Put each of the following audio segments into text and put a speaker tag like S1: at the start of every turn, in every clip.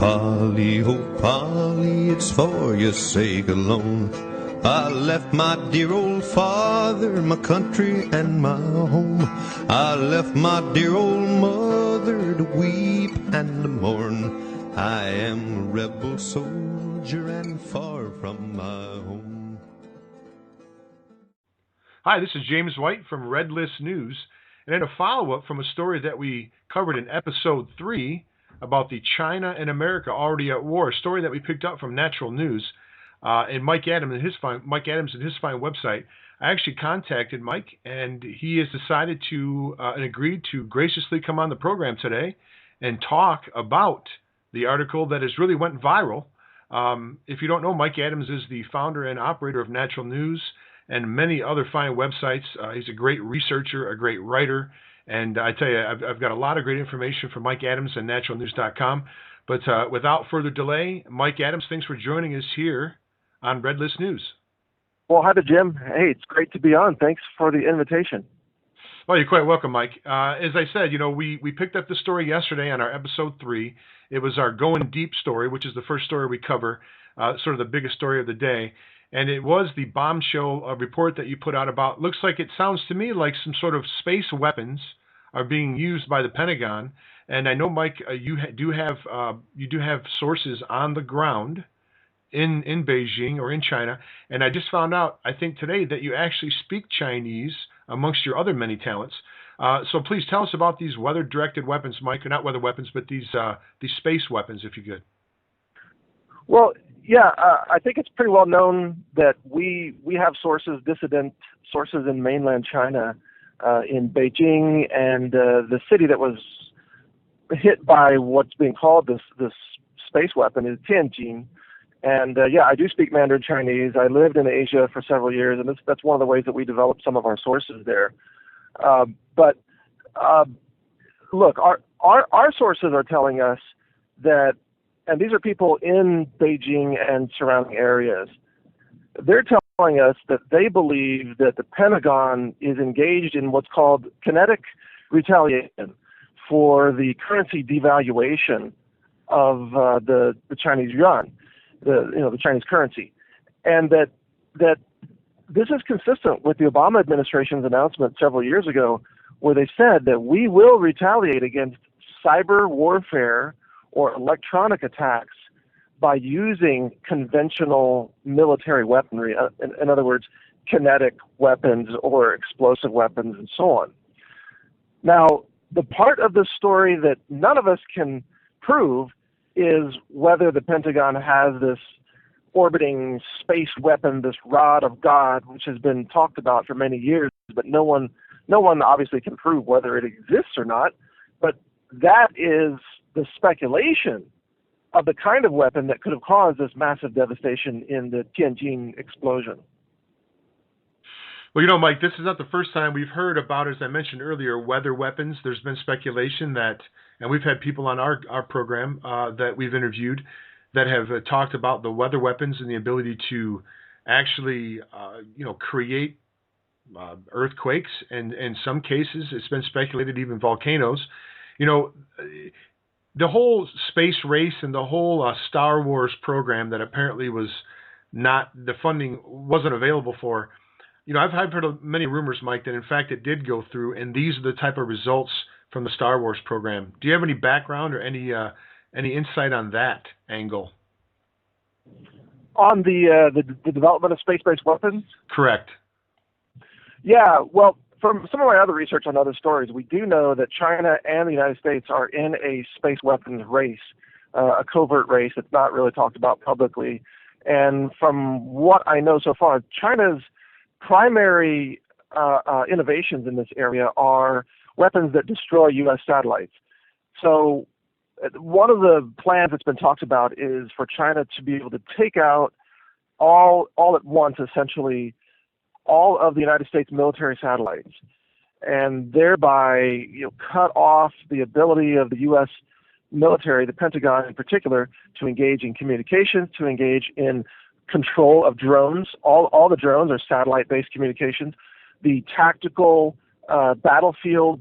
S1: Polly, oh Polly, it's for your sake alone. I left my dear old father, my country and my home. I left my dear old mother to weep and to mourn. I am a rebel soldier and far from my home.
S2: Hi, this is James White from Red List News, and in a follow-up from a story that we covered in episode 3 about the China and America already at war, a story that we picked up from Natural News, and Mike Adams and his fine website. I actually contacted Mike, and he has decided to and agreed to graciously come on the program today and talk about the article that has really went viral. If you don't know, Mike Adams is the founder and operator of Natural News and many other fine websites. He's a great researcher, a great writer, and I tell you, I've got a lot of great information from Mike Adams and naturalnews.com. But without further delay, Mike Adams, thanks for joining us here on Red List News.
S3: Well, hi there, Jim. Hey, it's great to be on. Thanks for the invitation.
S2: Well, you're quite welcome, Mike. As I said, we picked up the story yesterday on our episode 3. It was our Going Deep story, which is the first story we cover, sort of the biggest story of the day. And it was the bombshell report that you put out about, looks like, it sounds to me like some sort of space weapons are being used by the Pentagon. And I know, Mike, you do have sources on the ground in Beijing or in China. And I just found out, I think today, that you actually speak Chinese amongst your other many talents. So please tell us about these weather-directed weapons, Mike. Or not weather weapons, but these space weapons, if you could.
S3: Well, yeah, I think it's pretty well known that we have sources, dissident sources in mainland China, in Beijing, and the city that was hit by what's being called this space weapon is Tianjin. And yeah, I do speak Mandarin Chinese. I lived in Asia for several years, and that's one of the ways that we developed some of our sources there. But look, our sources are telling us that, and these are people in Beijing and surrounding areas, they're telling us that they believe that the Pentagon is engaged in what's called kinetic retaliation for the currency devaluation of the Chinese yuan, the Chinese currency, and that this is consistent with the Obama administration's announcement several years ago, where they said that we will retaliate against cyber warfare or electronic attacks by using conventional military weaponry, in other words, kinetic weapons or explosive weapons and so on. Now, the part of the story that none of us can prove is whether the Pentagon has this orbiting space weapon, this rod of God, which has been talked about for many years, but no one obviously can prove whether it exists or not. But that is the speculation of the kind of weapon that could have caused this massive devastation in the Tianjin explosion.
S2: Well, Mike, this is not the first time we've heard about, as I mentioned earlier, weather weapons. There's been speculation that, and we've had people on our program that we've interviewed that have talked about the weather weapons and the ability to actually, create earthquakes, and in some cases, it's been speculated even volcanoes. The whole space race and the whole Star Wars program that apparently was not, the funding wasn't available for. I've heard of many rumors, Mike, that in fact it did go through, and these are the type of results from the Star Wars program. Do you have any background or any insight on that angle?
S3: On the development of space-based weapons?
S2: Correct.
S3: Yeah, well, from some of my other research on other stories, we do know that China and the United States are in a space weapons race, a covert race that's not really talked about publicly. And from what I know so far, China's primary innovations in this area are weapons that destroy U.S. satellites. So one of the plans that's been talked about is for China to be able to take out all at once, essentially, all of the United States military satellites, and thereby cut off the ability of the U.S. military, the Pentagon in particular, to engage in communications, to engage in control of drones. All the drones are satellite-based communications. The tactical battlefield,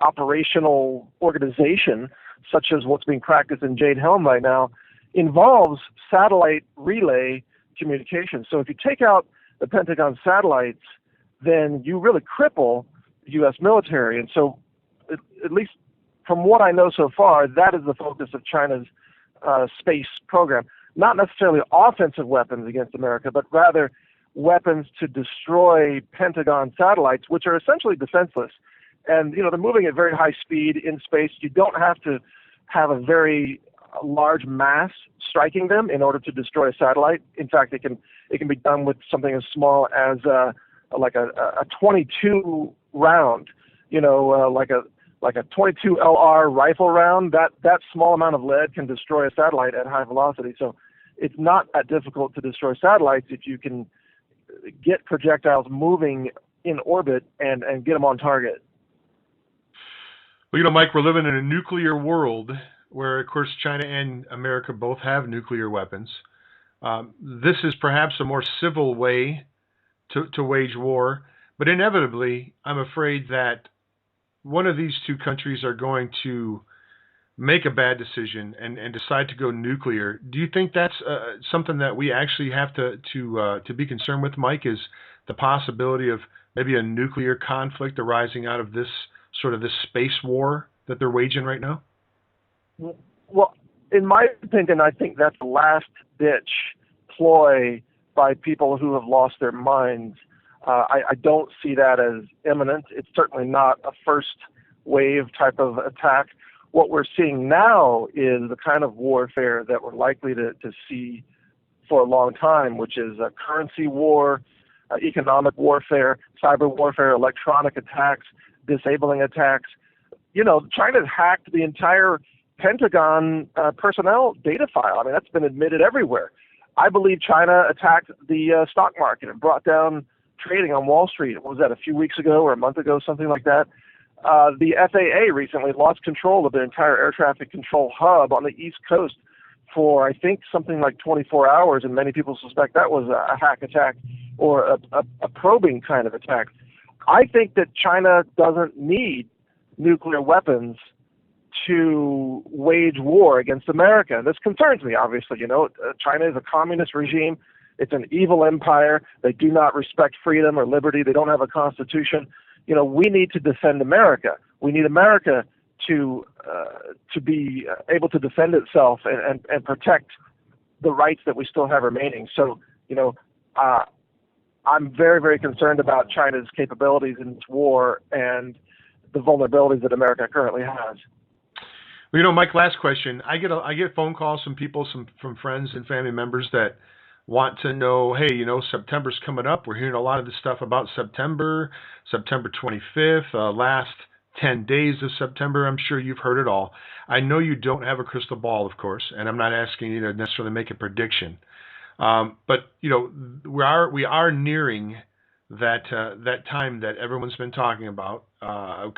S3: operational organization such as what's being practiced in Jade Helm right now, involves satellite relay communication. So if you take out the Pentagon satellites, then you really cripple the U.S. military. And so, at least from what I know so far, that is the focus of China's space program. Not necessarily offensive weapons against America, but rather weapons to destroy Pentagon satellites, which are essentially defenseless. And, they're moving at very high speed in space. You don't have to have a very large mass striking them in order to destroy a satellite. In fact, it can be done with something as small as like a 22 round, like a 22 LR rifle round. That small amount of lead can destroy a satellite at high velocity. So it's not that difficult to destroy satellites if you can get projectiles moving in orbit and get them on target.
S2: Well, Mike, we're living in a nuclear world where, of course, China and America both have nuclear weapons. This is perhaps a more civil way to wage war, but inevitably, I'm afraid that one of these two countries are going to make a bad decision and decide to go nuclear. Do you think that's something that we actually have to be concerned with, Mike, is the possibility of maybe a nuclear conflict arising out of this space war that they're waging right now?
S3: Well, in my opinion, I think that's a last-ditch ploy by people who have lost their minds. I don't see that as imminent. It's certainly not a first wave type of attack. What we're seeing now is the kind of warfare that we're likely to see for a long time, which is a currency war, economic warfare, cyber warfare, electronic attacks, disabling attacks. China's hacked the entire Pentagon personnel data file. I mean, that's been admitted everywhere. I believe China attacked the stock market and brought down trading on Wall Street. What was that, a few weeks ago or a month ago, something like that? The FAA recently lost control of their entire air traffic control hub on the East Coast for, I think, something like 24 hours, and many people suspect that was a hack attack or a probing kind of attack. I think that China doesn't need nuclear weapons to wage war against America. This concerns me, obviously. China is a communist regime. It's an evil empire. They do not respect freedom or liberty. They don't have a constitution. We need to defend America. We need America to be able to defend itself and protect the rights that we still have remaining. So, I'm very, very concerned about China's capabilities in this war and the vulnerabilities that America currently has.
S2: Well, Mike, last question. I get phone calls from people, from friends and family members that want to know, hey, September's coming up. We're hearing a lot of this stuff about September 25th, last 10 days of September. I'm sure you've heard it all. I know you don't have a crystal ball, of course, and I'm not asking you to necessarily make a prediction. But we are nearing that time that everyone's been talking about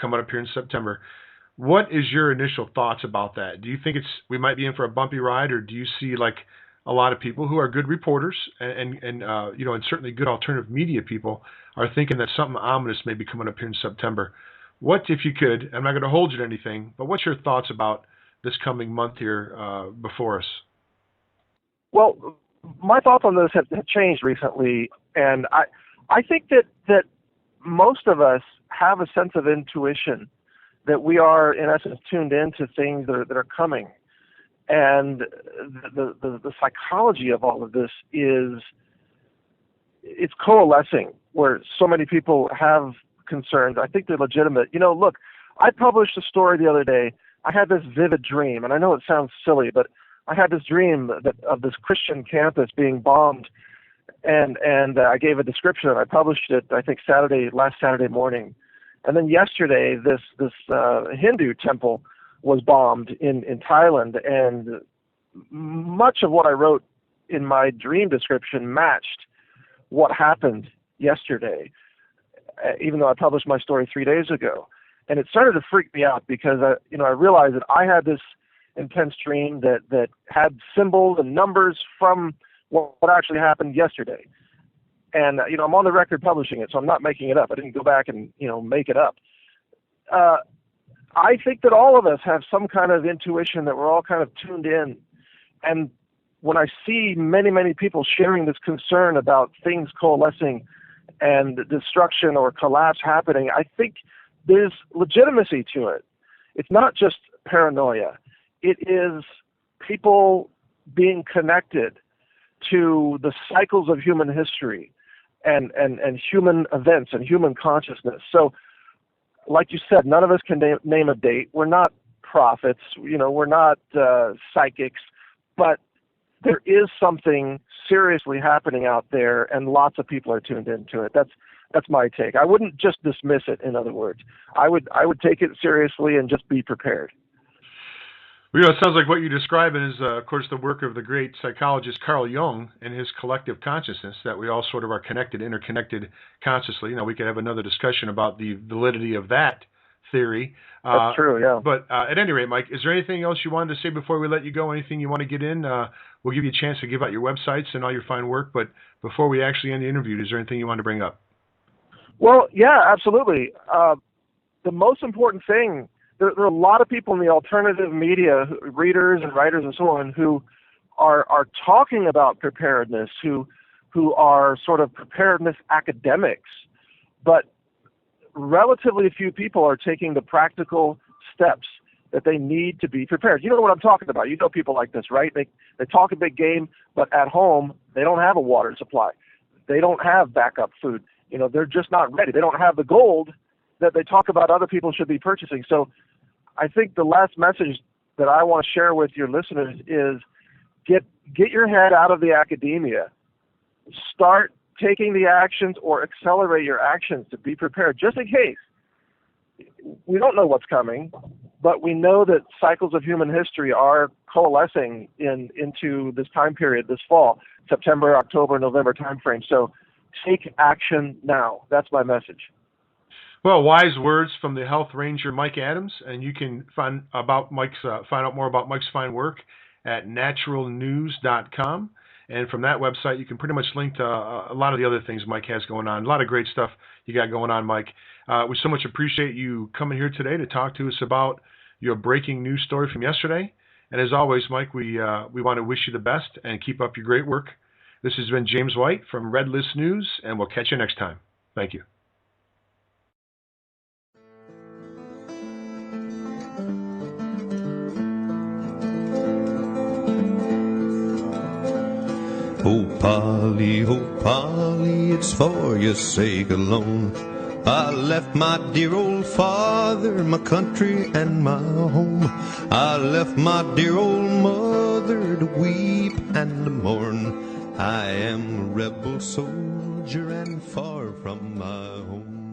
S2: coming up here in September. What is your initial thoughts about that? Do you think we might be in for a bumpy ride, or do you see like a lot of people who are good reporters and certainly good alternative media people are thinking that something ominous may be coming up here in September? What, if you could, I'm not going to hold you to anything, but what's your thoughts about this coming month here before us?
S3: Well, my thoughts on this have changed recently, and I think that most of us have a sense of intuition that we are, in essence, tuned into things that are coming. And the psychology of all of this it's coalescing, where so many people have concerns. I think they're legitimate. Look, I published a story the other day. I had this vivid dream, and I know it sounds silly, but I had this dream of this Christian campus being bombed, and I gave a description of it. I published it, I think, last Saturday morning. And then yesterday, this Hindu temple was bombed in Thailand, and much of what I wrote in my dream description matched what happened yesterday, even though I published my story 3 days ago. And it started to freak me out because I realized that I had this intense dream that had symbols and numbers from what actually happened yesterday. And I'm on the record publishing it, so I'm not making it up. I didn't go back and make it up. I think that all of us have some kind of intuition, that we're all kind of tuned in. And when I see many, many people sharing this concern about things coalescing and destruction or collapse happening, I think there's legitimacy to it. It's not just paranoia. It is people being connected to the cycles of human history and human events and human consciousness. So, like you said, none of us can name a date. We're not prophets, we're not psychics, but there is something seriously happening out there, and lots of people are tuned into it. That's my take. I wouldn't just dismiss it. In other words, I would take it seriously and just be prepared.
S2: Well, it sounds like what you describe is, of course, the work of the great psychologist Carl Jung and his collective consciousness, that we all sort of are connected, interconnected consciously. We could have another discussion about the validity of that theory.
S3: That's true, yeah.
S2: But at any rate, Mike, is there anything else you wanted to say before we let you go? Anything you want to get in? We'll give you a chance to give out your websites and all your fine work. But before we actually end the interview, is there anything you want to bring up?
S3: Well, yeah, absolutely. The most important thing, there are a lot of people in the alternative media, readers and writers and so on, who are talking about preparedness, who are sort of preparedness academics, but relatively few people are taking the practical steps that they need to be prepared. You know what I'm talking about. You know people like this, right? They talk a big game, but at home they don't have a water supply. They don't have backup food. They're just not ready. They don't have the gold that they talk about other people should be purchasing. So I think the last message that I want to share with your listeners is get your head out of the academia. Start taking the actions or accelerate your actions to be prepared, just in case. We don't know what's coming, but we know that cycles of human history are coalescing into this time period, this fall, September, October, November timeframe. So take action now. That's my message.
S2: Well, wise words from the Health Ranger Mike Adams, and you can find out more about Mike's fine work at naturalnews.com. And from that website, you can pretty much link to a lot of the other things Mike has going on. A lot of great stuff you got going on, Mike. We so much appreciate you coming here today to talk to us about your breaking news story from yesterday. And as always, Mike, we want to wish you the best and keep up your great work. This has been James White from Red List News, and we'll catch you next time. Thank you.
S1: Oh Polly, it's for your sake alone. I left my dear old father, my country and my home. I left my dear old mother to weep and to mourn. I am a rebel soldier and far from my home.